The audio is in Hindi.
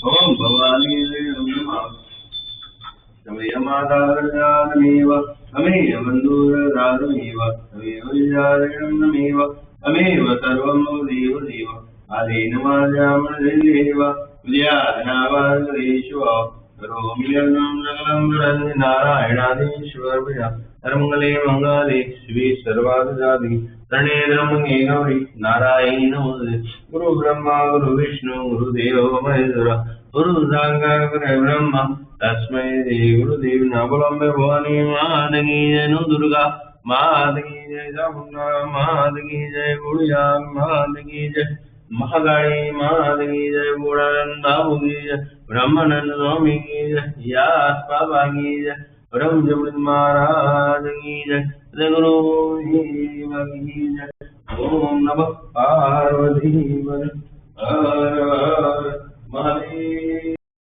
ओम भवानी नमः तमेव तमेव बन्धुराधमेव तमेव विचारणमेव तमेव सर्वं देव देव आदेन मायामदेव विद्यानावादेश्व रोमियं सकलं नारायणादीश्वर सर्वमंगले मंगले शिवे सर्वाधिजाति शरणे त्र्यंबके गौरी नारायणी नमोस्तुते गुरु ब्रह्मा गुरु विष्णु गुरुदेव महेश्वर गुरु साक्षात् परब्रह्म तस्मै श्री गुरुदेव नमः भवानी माता की जय नु दुर्गा माता की जय चामुंडा माता की जय बुढ़िया माता की जय महाकाली माता की जय बूढ़ानंद बाबू की जय ब्रह्मानंद स्वामी की जय यास बाबा की जय ब्रह्मजमुनि महाराज की जय गुरु की जय ओम नमः पार्वती हर हर महादेव।